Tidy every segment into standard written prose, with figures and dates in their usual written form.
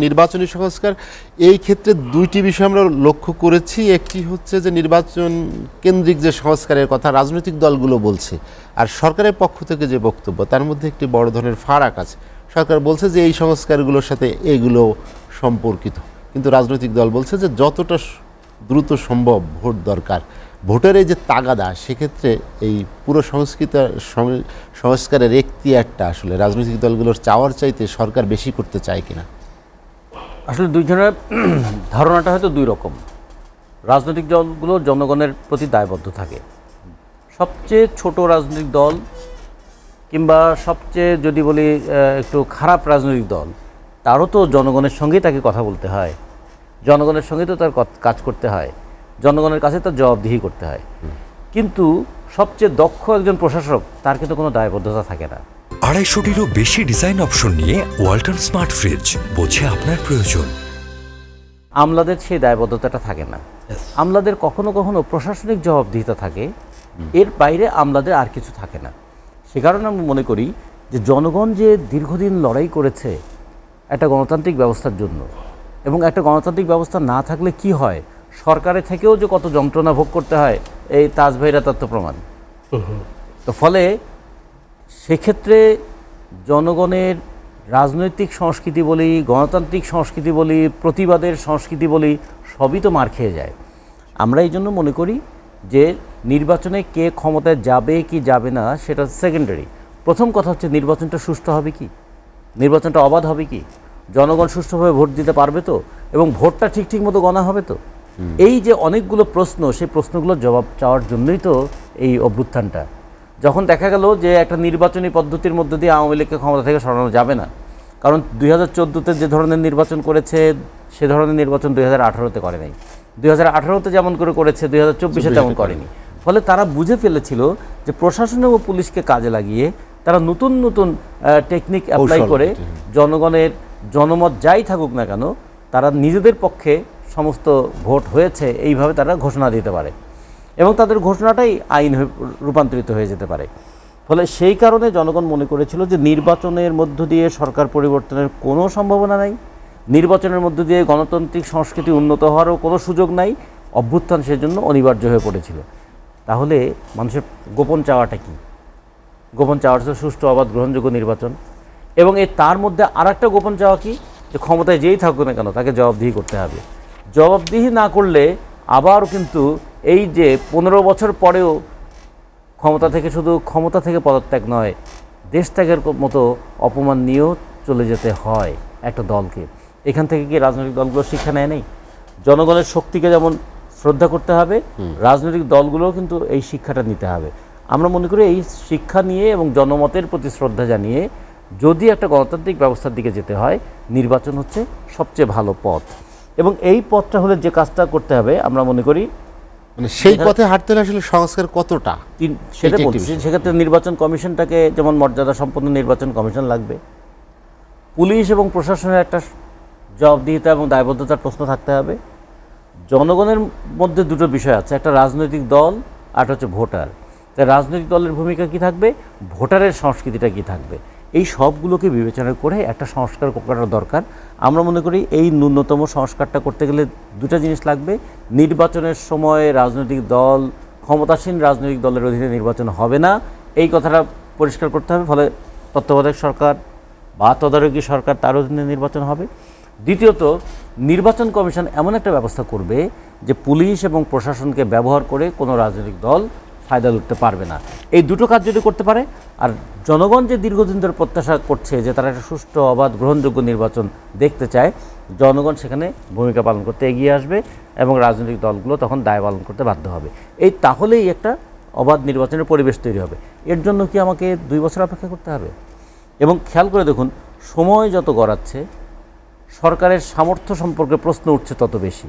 নির্বাচনী সংস্কার এই ক্ষেত্রে দুইটি বিষয় আমরা লক্ষ্য করেছি। একটি হচ্ছে যে নির্বাচন কেন্দ্রিক যে সংস্কারের কথা রাজনৈতিক দলগুলো বলছে, আর সরকারের পক্ষ থেকে যে বক্তব্য তার মধ্যে একটি বড় ধরনের ফারাক আছে। সরকার বলছে যে এই সংস্কারগুলোর সাথে এগুলো সম্পর্কিত, কিন্তু রাজনৈতিক দল বলছে যে যতটা দ্রুত সম্ভব ভোট দরকার, ভোটের এই যে তাগাদা, সেক্ষেত্রে এই পুরো সংস্কারের এখতিয়ারটা আসলে রাজনৈতিক দলগুলোর চাওয়ার চাইতে সরকার বেশি করতে চায় কিনা। আসলে দুইজনের ধারণাটা হয়তো দুই রকম। রাজনৈতিক দলগুলো জনগণের প্রতি দায়বদ্ধ থাকে। সবচেয়ে ছোট রাজনৈতিক দল কিংবা সবচেয়ে যদি বলি একটু খারাপ রাজনৈতিক দল, তারও তো জনগণের সঙ্গেই তাকে কথা বলতে হয়, জনগণের সঙ্গেই তো তার কাজ করতে হয়, জনগণের কাছে তার জবাবদিহি করতে হয়। কিন্তু সবচেয়ে দক্ষ একজন প্রশাসক, তার কিন্তু কোনো দায়বদ্ধতা থাকে না। 250-টিরও বেশি ডিজাইন অপশন নিয়ে ওয়ালটন স্মার্ট ফ্রিজ, বোঝে আপনার প্রয়োজন। আমলাদের সেই দায়বদ্ধতাটা থাকে না। আমলাদের কখনো কখনো প্রশাসনিক জবাবদিহিতা থাকে, এর বাইরে আমলাদের আর কিছু থাকে না। সে কারণে আমি মনে করি যে জনগণ যে দীর্ঘদিন লড়াই করেছে একটা গণতান্ত্রিক ব্যবস্থার জন্য, এবং একটা গণতান্ত্রিক ব্যবস্থা না থাকলে কি হয়, সরকারের থেকেও যে কত যন্ত্রণা ভোগ করতে হয়, এই তাজ ভাইরা তত্ত্ব প্রমাণ। তো ফলে সেক্ষেত্রে জনগণের রাজনৈতিক সংস্কৃতি বলি, গণতান্ত্রিক সংস্কৃতি বলি, প্রতিবাদের সংস্কৃতি বলি, সবই তো মার খেয়ে যায়। আমরা এই জন্য মনে করি যে নির্বাচনে কে ক্ষমতায় যাবে কি যাবে না সেটা সেকেন্ডারি। প্রথম কথা হচ্ছে নির্বাচনটা সুষ্ঠু হবে কি, নির্বাচনটা অবাধ হবে কি, জনগণ সুষ্ঠুভাবে ভোট দিতে পারবে তো, এবং ভোটটা ঠিক মতো গণা হবে তো। এই যে অনেকগুলো প্রশ্ন, সেই প্রশ্নগুলোর জবাব চাওয়ার জন্যই তো এই অভ্যুত্থানটা। যখন দেখা গেল যে একটা নির্বাচনী পদ্ধতির মধ্য দিয়ে আওয়ামী লীগকে ক্ষমতা থেকে সরানো যাবে না, কারণ 2014-তে যে ধরনের নির্বাচন করেছে সে ধরনের নির্বাচন 2018-তে করে নাই, 2018-তে যেমন করেছে 2024-এ তেমন করেনি। ফলে তারা বুঝে ফেলেছিল যে প্রশাসন ও পুলিশকে কাজে লাগিয়ে তারা নতুন টেকনিক অ্যাপ্লাই করে জনগণের জনমত যাই থাকুক না কেন, তারা নিজেদের পক্ষে সমস্ত ভোট হয়েছে এইভাবে তারা ঘোষণা দিতে পারে, এবং তাদের ঘোষণাটাই আইন রূপান্তরিত হয়ে যেতে পারে। ফলে সেই কারণে জনগণ মনে করেছিল যে নির্বাচনের মধ্য দিয়ে সরকার পরিবর্তনের কোনো সম্ভাবনা নাই, নির্বাচনের মধ্য দিয়ে গণতান্ত্রিক সংস্কৃতি উন্নত হওয়ারও কোনো সুযোগ নাই, অভ্যুত্থান সেজন্য অনিবার্য হয়ে পড়েছিল। তাহলে মানুষের গোপন চাওয়াটা কি? গোপন চাওয়ার হচ্ছে সুষ্ঠু, অবাধ, গ্রহণযোগ্য নির্বাচন। এবং তার মধ্যে আর একটা গোপন চাওয়া কি, যে ক্ষমতায় যেই থাকুক না কেন তাকে জবাবদিহি করতে হবে। জবাবদিহি না করলে আবারও কিন্তু এই যে 15 বছর পরেও শুধু ক্ষমতা থেকে পদত্যাগ নয়, দেশ ত্যাগের মতো অপমান নিয়েও চলে যেতে হয় একটা দলকে। এখান থেকে কি রাজনৈতিক দলগুলো শিক্ষা নেয় নেই? জনগণের শক্তিকে যেমন শ্রদ্ধা করতে হবে, রাজনৈতিক দলগুলোও কিন্তু এই শিক্ষাটা নিতে হবে। আমরা মনে করি এই শিক্ষা নিয়ে এবং জনমতের প্রতি শ্রদ্ধা জানিয়ে যদি একটা গণতান্ত্রিক ব্যবস্থার দিকে যেতে হয়, নির্বাচন হচ্ছে সবচেয়ে ভালো পথ। এবং এই পথটা হলে যে কাজটা করতে হবে, আমরা মনে করি মানে সেই পথে হাঁটতে হলে আসলে সংস্কার কতটা, সেটা বলছি। সেক্ষেত্রে নির্বাচন কমিশনটাকে যেমন মর্যাদা সম্পন্ন নির্বাচন কমিশন লাগবে, পুলিশ এবং প্রশাসনের একটা জবাবদিহিতা এবং দায়বদ্ধতার প্রশ্ন থাকতে হবে। জনগণের মধ্যে দুটো বিষয় আছে, একটা রাজনৈতিক দল আর হচ্ছে ভোটার। তাই রাজনৈতিক দলের ভূমিকা কি থাকবে, ভোটারের সংস্কৃতিটা কি থাকবে, এই সবগুলোকে বিবেচনা করে একটা সংস্কার করার দরকার। আমরা মনে করি এই ন্যূনতম সংস্কারটা করতে গেলে দুটো জিনিস লাগবে। নির্বাচনের সময় রাজনৈতিক দল, ক্ষমতাসীন রাজনৈতিক দলের অধীনে নির্বাচন হবে না, এই কথাটা পরিষ্কার করতে হবে। ফলে তত্ত্বাবধায়ক সরকার বা তদারকি সরকার, তার অধীনে নির্বাচন হবে। দ্বিতীয়ত, নির্বাচন কমিশন এমন একটা ব্যবস্থা করবে যে পুলিশ এবং প্রশাসনকে ব্যবহার করে কোনো রাজনৈতিক দল ফায়দা লুটতে পারবে না। এই দুটো কাজ যদি করতে পারে, আর জনগণ যে দীর্ঘদিন ধরে প্রত্যাশা করছে যে তারা একটা সুষ্ঠু, অবাধ, গ্রহণযোগ্য নির্বাচন দেখতে চায়, জনগণ সেখানে ভূমিকা পালন করতে এগিয়ে আসবে এবং রাজনৈতিক দলগুলো তখন দায় পালন করতে বাধ্য হবে। তাহলেই একটা অবাধ নির্বাচনের পরিবেশ তৈরি হবে। এর জন্য কি আমাকে 2 বছর অপেক্ষা করতে হবে? এবং খেয়াল করে দেখুন, সময় যত গড়াচ্ছে সরকারের সামর্থ্য সম্পর্কে প্রশ্ন উঠছে তত বেশি,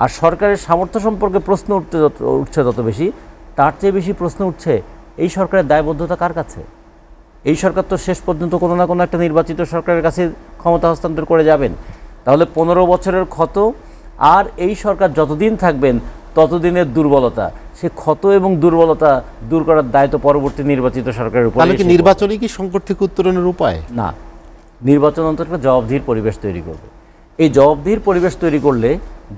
আর সরকারের সামর্থ্য সম্পর্কে প্রশ্ন উঠছে তত বেশি, তার চেয়ে বেশি প্রশ্ন উঠছে এই সরকারের দায়বদ্ধতা কার কাছে। এই সরকার তো শেষ পর্যন্ত কোনো না কোনো একটা নির্বাচিত সরকারের কাছে ক্ষমতা হস্তান্তর করে যাবেন। তাহলে 15 বছরের ক্ষত, আর এই সরকার যতদিন থাকবেন ততদিনের দুর্বলতা, সে ক্ষত এবং দুর্বলতা দূর করার দায়িত্ব পরবর্তী নির্বাচিত সরকারের উপর। তাহলে কি নির্বাচনই কি সংকট থেকে উত্তরণের উপায়? না, নির্বাচন অন্তত একটা জবাবদিহির পরিবেশ তৈরি করবে। এই জবাবদিহির পরিবেশ তৈরি করলে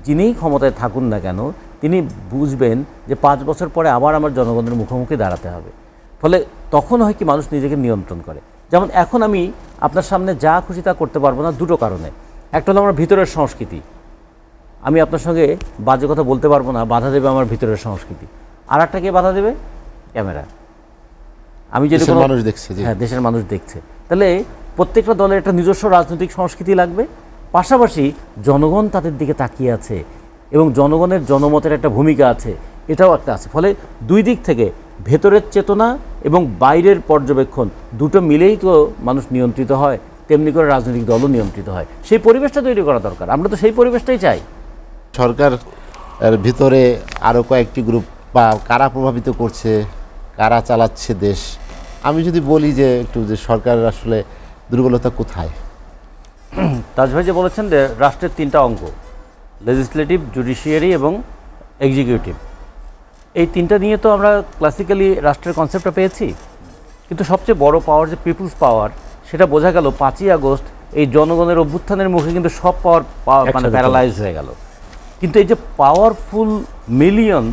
যিনিই ক্ষমতায় থাকুন না কেন তিনি বুঝবেন যে 5 বছর পরে আবার আমার জনগণের মুখোমুখি দাঁড়াতে হবে। ফলে তখন হয় কি মানুষ নিজেকে নিয়ন্ত্রণ করে। যেমন এখন আমি আপনার সামনে যা খুশি তা করতে পারবো না দুটো কারণে। একটা হলো আমার ভিতরের সংস্কৃতি, আমি আপনার সঙ্গে বাজে কথা বলতে পারবো না, বাধা দেবে আমার ভিতরের সংস্কৃতি। আর একটা কে বাধা দেবে? ক্যামেরা। আমি যদি দেশের মানুষ দেখছে, হ্যাঁ, দেশের মানুষ দেখছে। তাহলে প্রত্যেকটা দলের একটা নিজস্ব রাজনৈতিক সংস্কৃতি লাগবে, পাশাপাশি জনগণ তাদের দিকে তাকিয়ে আছে এবং জনগণের জনমতের একটা ভূমিকা আছে, এটাও একটা আছে। ফলে দুই দিক থেকে ভেতরের চেতনা এবং বাইরের পর্যবেক্ষণ দুটো মিলেই তো মানুষ নিয়ন্ত্রিত হয়, তেমনি করে রাজনৈতিক দলও নিয়ন্ত্রিত হয়। সেই পরিবেশটা তৈরি করা দরকার, আমরা তো সেই পরিবেশটাই চাই। সরকার ভিতরে আরও কয়েকটি গ্রুপ বা কারা প্রভাবিত করছে, কারা চালাচ্ছে দেশ, আমি যদি বলি যে একটু যে সরকারের আসলে দুর্বলতা কোথায়? তাজ ভাই যে বলেছেন যে রাষ্ট্রের 3টা অঙ্গ, লেজিসলেটিভ, জুডিশিয়ারি এবং এক্সিকিউটিভ, এই 3টা নিয়ে তো আমরা ক্লাসিক্যালি রাষ্ট্রের কনসেপ্টটা পেয়েছি। কিন্তু সবচেয়ে বড় পাওয়ার যে পিপুলস পাওয়ার, সেটা বোঝা গেল 5ই আগস্ট এই জনগণের অভ্যুত্থানের মুখে কিন্তু সব পাওয়ার মানে প্যারালাইজ হয়ে গেল। কিন্তু এই যে পাওয়ারফুল মিলিয়ন,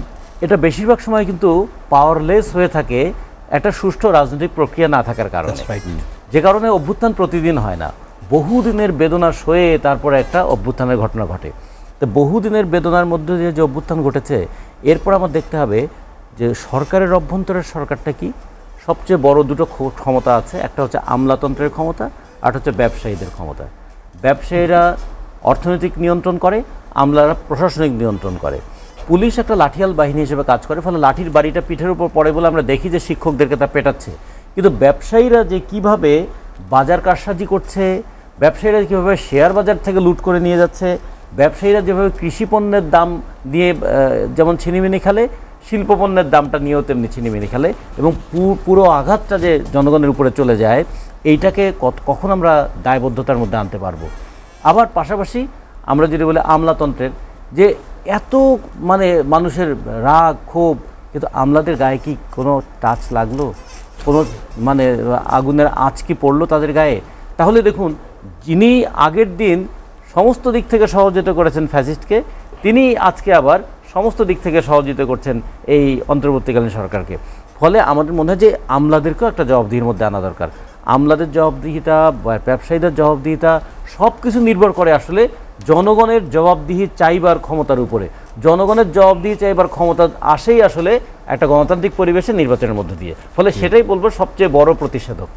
এটা বেশিরভাগ সময় কিন্তু পাওয়ারলেস হয়ে থাকে একটা সুষ্ঠু রাজনৈতিক প্রক্রিয়া না থাকার কারণে। যে কারণে অভ্যুত্থান প্রতিদিন হয় না, বহুদিনের বেদনা সয়ে তারপরে একটা অভ্যুত্থানের ঘটনা ঘটে। তো বহুদিনের বেদনার মধ্যে দিয়ে যে অভ্যুত্থান ঘটেছে, এরপর আমার দেখতে হবে যে সরকারের অভ্যন্তরের সরকারটা কি। সবচেয়ে বড় দুটো ক্ষমতা আছে, একটা হচ্ছে আমলাতন্ত্রের ক্ষমতা, আর হচ্ছে ব্যবসায়ীদের ক্ষমতা। ব্যবসায়ীরা অর্থনৈতিক নিয়ন্ত্রণ করে, আমলারা প্রশাসনিক নিয়ন্ত্রণ করে। পুলিশ একটা লাঠিয়াল বাহিনী হিসেবে কাজ করে, ফলে লাঠির বাড়িটা পিঠের উপর পড়ে বলে আমরা দেখি যে শিক্ষকদেরকে তা পেটাচ্ছে। কিন্তু ব্যবসায়ীরা যে কিভাবে বাজার কারসাজি করছে, ব্যবসায়ীরা কীভাবে শেয়ার বাজার থেকে লুট করে নিয়ে যাচ্ছে, ব্যবসায়ীরা যেভাবে কৃষি পণ্যের দাম দিয়ে যেমন ছিনিমিনি খেলে, শিল্পপণ্যের দামটা নিয়েও তেমনি ছিনিমিনি খেলে, এবং পুরো আঘাতটা যে জনগণের উপরে চলে যায়, এইটাকে কখন আমরা দায়বদ্ধতার মধ্যে আনতে পারবো? আবার পাশাপাশি আমরা যদি বলি আমলাতন্ত্রের, যে এত মানে মানুষের রাগ ক্ষোভ, কিন্তু আমলাদের গায়ে কি কোনো টাচ লাগলো, কোনো মানে আগুনের আঁচ কি পড়লো তাদের গায়ে? তাহলে দেখুন, যিনি আগের দিন সমস্ত দিক থেকে সহযোগিতা করেছেন ফ্যাসিস্টকে, তিনি আজকে আবার সমস্ত দিক থেকে সহযোগিতা করছেন এই অন্তর্বর্তীকালীন সরকারকে। ফলে আমাদের মনে হয় যে আমলাদেরকেও একটা জবাবদিহির মধ্যে আনা দরকার। আমলাদের জবাবদিহিতা, ব্যবসায়ীদের জবাবদিহিতা, সব কিছু নির্ভর করে আসলে জনগণের জবাবদিহি চাইবার ক্ষমতার উপরে। জনগণের জবাবদিহি চাইবার ক্ষমতা আসেই আসলে একটা গণতান্ত্রিক পরিবেশে নির্বাচনের মধ্য দিয়ে। ফলে সেটাই বলবো সবচেয়ে বড় প্রতিষেধক।